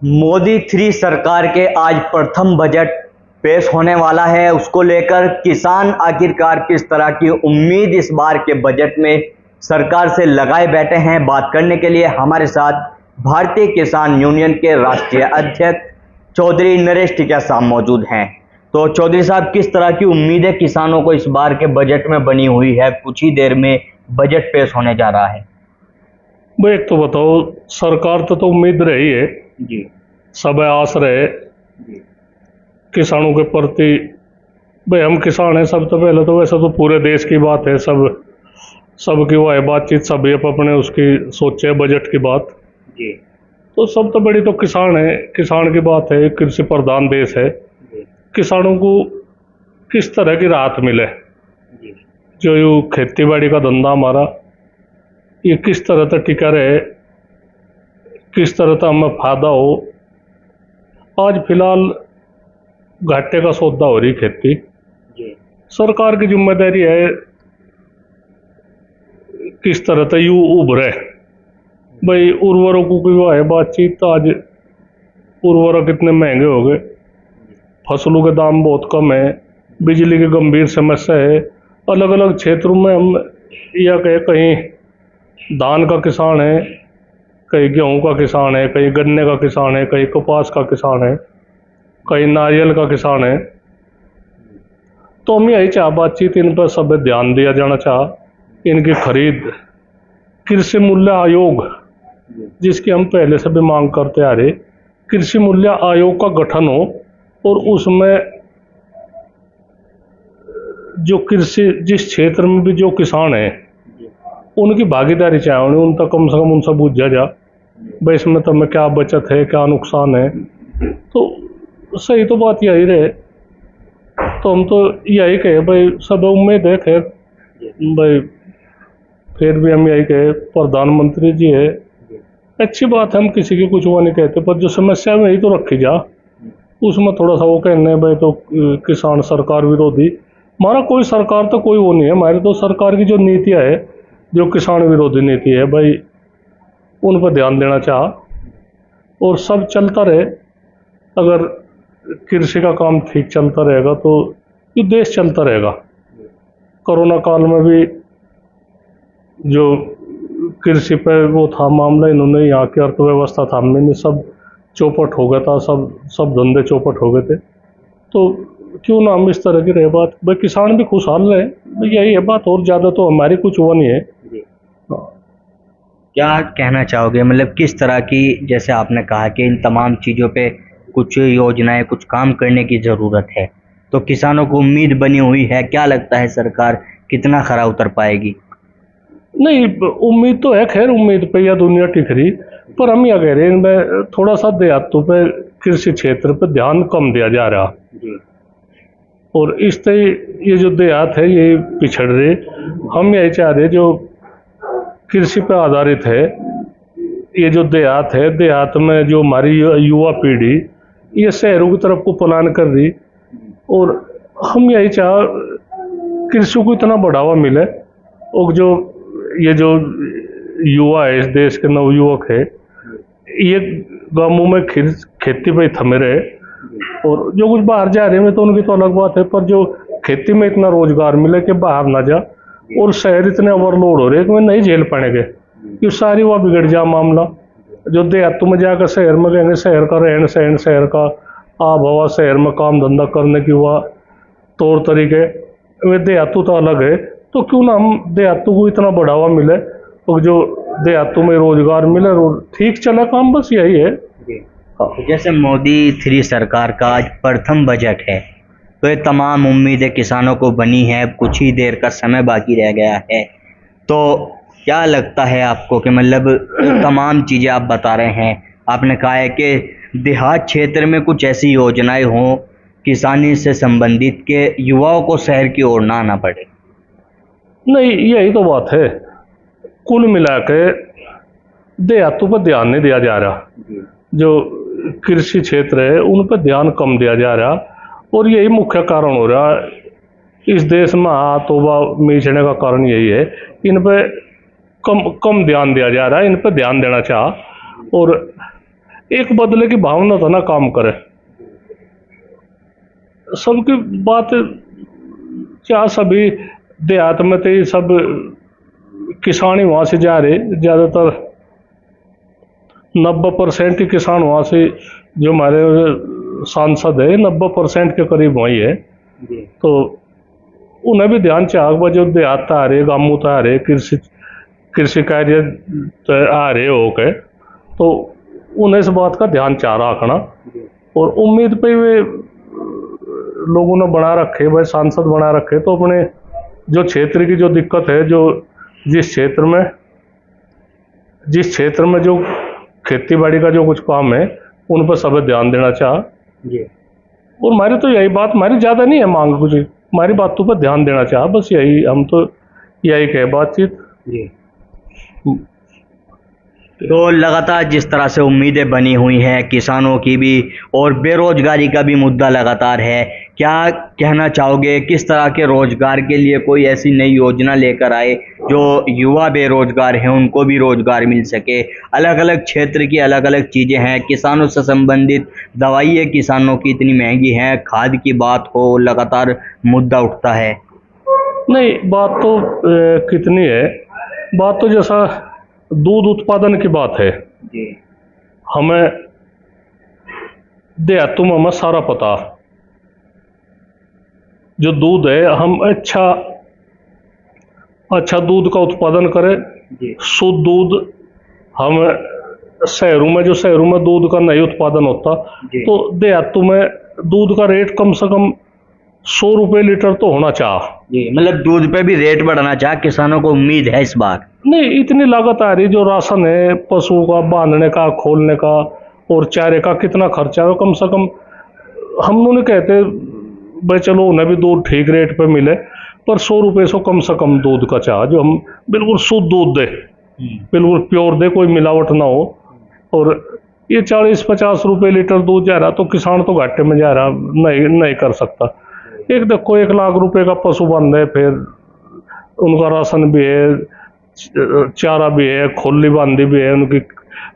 मोदी 3 सरकार के आज प्रथम बजट पेश होने वाला है। उसको लेकर किसान आखिरकार किस तरह की उम्मीद इस बार के बजट में सरकार से लगाए बैठे हैं। बात करने के लिए हमारे साथ भारतीय किसान यूनियन के राष्ट्रीय अध्यक्ष चौधरी नरेश टिकिया साहब मौजूद हैं। तो चौधरी साहब, किस तरह की उम्मीदें किसानों को इस बार के बजट में बनी हुई है? कुछ ही देर में बजट पेश होने जा रहा है। भाई एक तो बताओ, सरकार तो उम्मीद रही है जी सब आस रहे जी किसानों के प्रति। भाई हम किसान हैं, सब तो पहले तो वैसे तो पूरे देश की बात है, सबकी वो है बातचीत, सभी अपने उसकी सोचे बजट की बात। जी तो सब तो बड़ी तो किसान है, किसान की बात है। कृषि प्रधान देश है। जी किसानों को किस तरह की राहत मिले, जी जो यू खेती बाड़ी का धंधा हमारा ये किस तरह तक टिका रहे, किस तरह तक हमें फायदा हो। आज फिलहाल घाटे का सौदा हो रही खेती। जी सरकार की जिम्मेदारी है किस तरह तक यू उभरे। भाई उर्वरकों की वो है बातचीत। तो आज उर्वरक इतने महंगे हो गए, फसलों के दाम बहुत कम है, बिजली की गंभीर समस्या है। अलग अलग क्षेत्रों में हम यह कहें, कहीं धान का किसान है, कहीं गेहूं का किसान है, कहीं गन्ने का किसान है, कहीं कपास का किसान है, कहीं नारियल का किसान है। तो हम यही चाह बातचीत इन पर सब ध्यान दिया जाना चाह। इनकी खरीद कृषि मूल्य आयोग, जिसकी हम पहले से भी मांग करते आ रहे, कृषि मूल्य आयोग का गठन हो और उसमें जो कृषि जिस क्षेत्र में भी जो किसान है उनकी भागीदारी चाहे, उन्हें उन तक कम से कम उनसे पूछा जा भाई इसमें तुम्हें क्या बचत है, क्या नुकसान है। तो सही तो बात यही रहे। तो हम तो यही कहे भाई, सब उम्मीद है खैर भाई, फिर भी हम यही कहे प्रधानमंत्री जी है, अच्छी बात है, हम किसी की कुछ वो नहीं कहते, पर जो समस्या में यही तो रखी जा उसमें थोड़ा सा वो कहने भाई तो किसान सरकार विरोधी। हमारा कोई सरकार तो कोई वो नहीं है, हमारी तो सरकार की जो नीतियाँ है जो किसान विरोधी नीति है भाई, उन पर ध्यान देना चाह और सब चलता रहे। अगर कृषि का काम ठीक चलता रहेगा तो ये देश चलता रहेगा। कोरोना काल में भी जो कृषि पे वो था मामला, इन्होंने यहाँ की अर्थव्यवस्था थामने में सब चौपट हो गया था, सब धंधे चौपट हो गए थे। तो क्यों ना हम इस तरह की रहे बात, भाई किसान भी खुशहाल रहे, भाई यही है बात, और ज़्यादा तो हमारी कुछ वो नहीं है। क्या कहना चाहोगे, मतलब किस तरह की, जैसे आपने कहा कि इन तमाम चीज़ों पे कुछ योजनाएं, कुछ काम करने की ज़रूरत है, तो किसानों को उम्मीद बनी हुई है। क्या लगता है सरकार कितना खरा उतर पाएगी? नहीं, उम्मीद तो है खैर, उम्मीद पे यह दुनिया टिक रही, पर हम यह कह रहे हैं इनमें थोड़ा सा देहातों पे, कृषि क्षेत्र पे ध्यान कम दिया जा रहा। और इससे ये जो देहात है ये पिछड़ रहे। हम यही चाह रहे जो कृषि पे आधारित है, ये जो देहात है, देहात में जो हमारी युवा पीढ़ी ये शहरों की तरफ को पलायन कर रही, और हम यही चाह कृषि को इतना बढ़ावा मिले और जो ये जो युवा है, इस देश के नवयुवक है, ये गांवों में खेती पे थमे रहे। और जो कुछ बाहर जा रहे हैं तो उनकी तो अलग बात है, पर जो खेती में इतना रोजगार मिले कि बाहर ना जा, और शहर इतने ओवरलोड हो रहे कि वे नहीं झेल पाएंगे, ये सारी वह बिगड़ जा मामला। जो देहातों में जाकर शहर में कहेंगे, शहर का रहन सहन, शहर का आब हवा, शहर में काम धंधा करने की वह तौर तरीके, वे देहातों तो अलग है। तो क्यों ना हम देहातों को इतना बढ़ावा मिले और जो देहातों में रोजगार मिले और ठीक चले काम, बस यही है। जैसे मोदी 3 सरकार का आज प्रथम बजट है, तो ये तमाम उम्मीदें किसानों को बनी है। कुछ ही देर का समय बाकी रह गया है, तो क्या लगता है आपको कि मतलब तमाम चीज़ें आप बता रहे हैं, आपने कहा है कि देहात क्षेत्र में कुछ ऐसी योजनाएं हों किसानी से संबंधित के युवाओं को शहर की ओर ना आना पड़े? नहीं, यही तो बात है। कुल मिला के देहातों पर ध्यान नहीं दिया जा रहा, जो कृषि क्षेत्र है उन पर ध्यान कम दिया जा रहा, और यही मुख्य कारण हो रहा इस देश में तोबा मीचने का कारण यही है। इन पे कम ध्यान दिया जा रहा है, इन पे ध्यान देना चाह। और एक बदले की भावना था ना काम करे। सबकी बात क्या, सभी देहात में तो ये सब किसान ही वहाँ से जा रहे, ज़्यादातर 90% ही किसान वहाँ से, जो हमारे सांसद है 90% के करीब वही है। तो उन्हें भी ध्यान चाह जो देहात आ रहे, गाँव आ रहे, कृषि कार्य आ रहे हो के, तो उन्हें इस बात का ध्यान चाह रखना। और उम्मीद पे वे लोगों ने बना रखे, भाई सांसद बना रखे, तो अपने जो क्षेत्र की जो दिक्कत है, जो जिस क्षेत्र में जो खेती बाड़ी का जो कुछ काम है, उन पर सब ध्यान देना चाह। और हमारी तो यही बात, हमारी ज़्यादा नहीं है मांग कुछ, हमारी बातों पर ध्यान देना चाह, बस यही, हम तो यही कहे बातचीत। तो लगातार जिस तरह से उम्मीदें बनी हुई हैं किसानों की भी, और बेरोजगारी का भी मुद्दा लगातार है, क्या कहना चाहोगे? किस तरह के रोजगार के लिए कोई ऐसी नई योजना लेकर आए जो युवा बेरोजगार हैं उनको भी रोजगार मिल सके? अलग अलग क्षेत्र की अलग अलग चीज़ें हैं, किसानों से संबंधित दवाइयाँ किसानों की इतनी महंगी हैं, खाद की बात हो, लगातार मुद्दा उठता है। नहीं, बात तो कितनी है, बात तो जैसा दूध उत्पादन की बात है, हमें देहातों में हमें सारा पता, जो दूध है हम अच्छा दूध का उत्पादन करें, शुद्ध दूध। हम शहरों में दूध का नहीं उत्पादन होता, तो देहातों में दूध का रेट कम से कम 100 रुपये लीटर तो होना चाहिए। मतलब दूध पे भी रेट बढ़ाना चाह, किसानों को उम्मीद है इस बार। नहीं, इतनी लागत आ रही, जो राशन है पशुओं का बांधने का, खोलने का और चारे का कितना खर्चा है, कम से कम हम नहीं कहते भाई चलो उन्हें भी दूध ठीक रेट पे मिले, पर 100 रुपये से कम से कम दूध का चाह, जो हम बिल्कुल शुद्ध दूध दे, बिल्कुल प्योर दे, कोई मिलावट ना हो। और ये 40-50 रुपये लीटर दूध जा रहा, तो किसान तो घाटे में जा रहा, नहीं कर सकता। एक देखो 1 लाख रुपए का पशु बांध है, फिर उनका राशन भी है, चारा भी है, खोली बांधी भी है, उनकी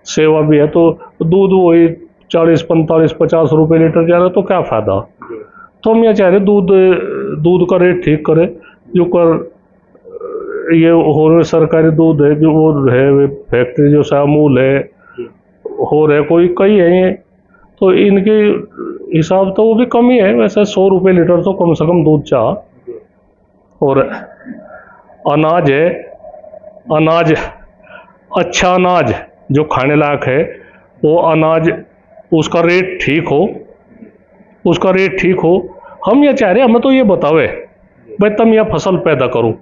सेवा भी है, तो दूध वही 40-45-50 रुपये लीटर जा रहा, तो क्या फ़ायदा। तो हम ये चाह रहे दूध का रेट ठीक करे, जो कर ये हो रहे सरकारी दूध है, जो वो है फैक्ट्री, जो अमूल है, हो रहे कोई कई है ये, तो इनके हिसाब तो वो भी कम ही है, वैसे 100 रुपये लीटर तो कम से कम दूध चाह। और अनाज है, अनाज अच्छा अनाज जो खाने लायक है, वो अनाज उसका रेट ठीक हो। हम ये चाह रहे, हमें तो ये बतावे भाई तुम यह फसल पैदा करो,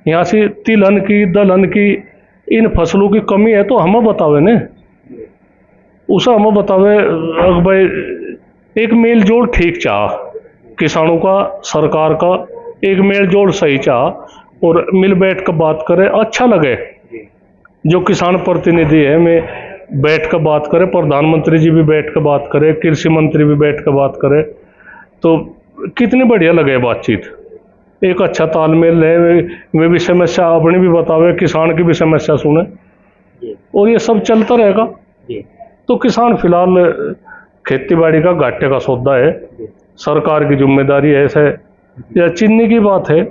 यहाँ से तिलहन की, दलहन की, इन फसलों की कमी है तो हमें बतावे ने, उसे हमें बतावे भाई। एक मेल जोल ठीक चाह, किसानों का सरकार का एक मेल जोल सही चाह, और मिल बैठ कर बात करे, अच्छा लगे। जो किसान प्रतिनिधि है, मैं बैठ कर बात करे, प्रधानमंत्री जी भी बैठ कर बात करे, कृषि मंत्री भी बैठ कर बात करे, तो कितनी बढ़िया लगे बातचीत। एक अच्छा तालमेल है, वे भी समस्या अपनी भी बतावे, किसान की भी समस्या सुने, और ये सब चलता रहेगा। तो किसान फिलहाल खेती बाड़ी का घाटे का सौदा है, सरकार की जिम्मेदारी है। ऐसे या चीनी की बात है,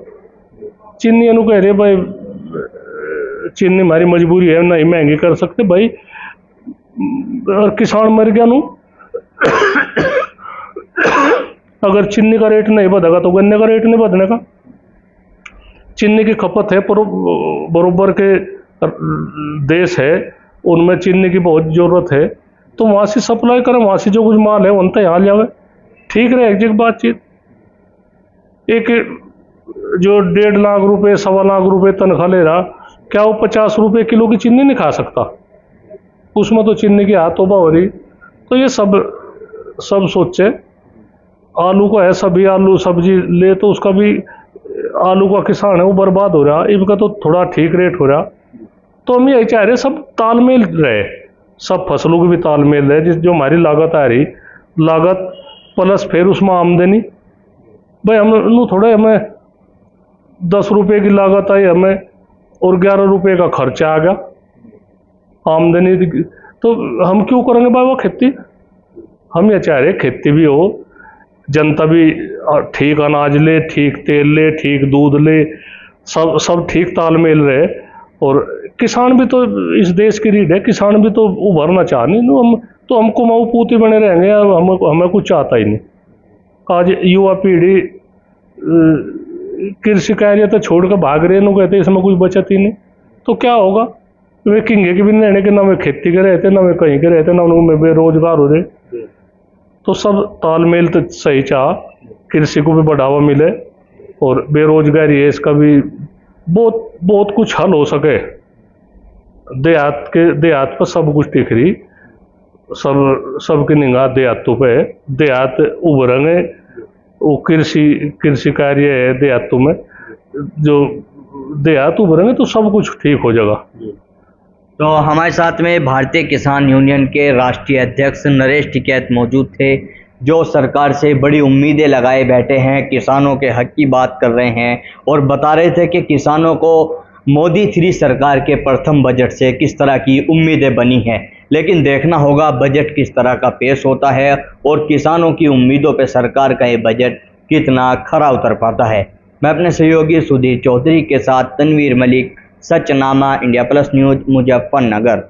चीनी अनु कह रहे भाई चीनी हमारी मजबूरी है, नहीं महंगी कर सकते भाई, और किसान मर गया नू अगर चीनी का रेट नहीं बढ़ेगा तो गन्ने का रेट नहीं बढ़ने का। चीनी की खपत है, बरोबर के देश है, उनमें चीनी की बहुत ज़रूरत है, तो वहाँ से सप्लाई करें, वहाँ से जो कुछ माल है उन तक यहाँ ले आवे, ठीक रहे एक जगह बातचीत। एक जो 1.5 लाख रुपए 1.25 लाख रुपए तनख्वाह ले रहा, क्या वो 50 रुपये किलो की चीनी नहीं खा सकता? उसमें तो चीनी की हाथ तोबा हो रही। तो ये सब सोचे। आलू का है, सभी आलू सब्जी ले तो उसका भी, आलू का किसान है वो बर्बाद हो रहा, इनका तो थोड़ा ठीक रेट हो रहा। तो हम यही चाह रहे सब तालमेल रहे, सब फसलों की भी तालमेल रहे, जो हमारी लागत आ रही, लागत प्लस फिर उसमें आमदनी। भाई हम थोड़े, हमें 10 रुपये की लागत आई हमें, और 11 रुपये का खर्चा आ गया। आमदनी तो हम क्यों करेंगे भाई वो खेती? हम ये चाह रहे खेती भी हो, जनता भी ठीक अनाज ले, ठीक तेल ले, ठीक दूध ले, सब ठीक तालमेल रहे। और किसान भी तो इस देश की रीढ़ है, किसान भी तो उभरना चाह नहीं। हम कुमाऊं पूती बने रहेंगे, हमें कुछ चाहता ही नहीं। आज युवा पीढ़ी कृषि कार्य तो छोड़ कर भाग रहे, कहते इसमें कुछ बचत ही नहीं। तो क्या होगा? वे किंगे के भी रहने के, ना वे खेती के रहते, ना वे कहीं के रहते, ना उनमें बेरोजगार हो रहे। तो सब तालमेल तो सही चाह, कृषि को भी बढ़ावा मिले और बेरोजगारी है इसका भी बहुत कुछ हल हो सके। देहात पर सब कुछ टिक रही, सबकी निगाह देहातों पे है। देहात उभरेंगे, वो कृषि कार्य है देहातों में, जो देहात उभरेंगे तो सब कुछ ठीक हो जाएगा। तो हमारे साथ में भारतीय किसान यूनियन के राष्ट्रीय अध्यक्ष नरेश टिकैत मौजूद थे, जो सरकार से बड़ी उम्मीदें लगाए बैठे हैं, किसानों के हक की बात कर रहे हैं और बता रहे थे कि किसानों को मोदी 3 सरकार के प्रथम बजट से किस तरह की उम्मीदें बनी हैं। लेकिन देखना होगा बजट किस तरह का पेश होता है और किसानों की उम्मीदों पर सरकार का ये बजट कितना खरा उतर पाता है। मैं अपने सहयोगी सुधीर चौधरी के साथ Tanveer Malik, Sachnama India plus news, Muzaffarnagar.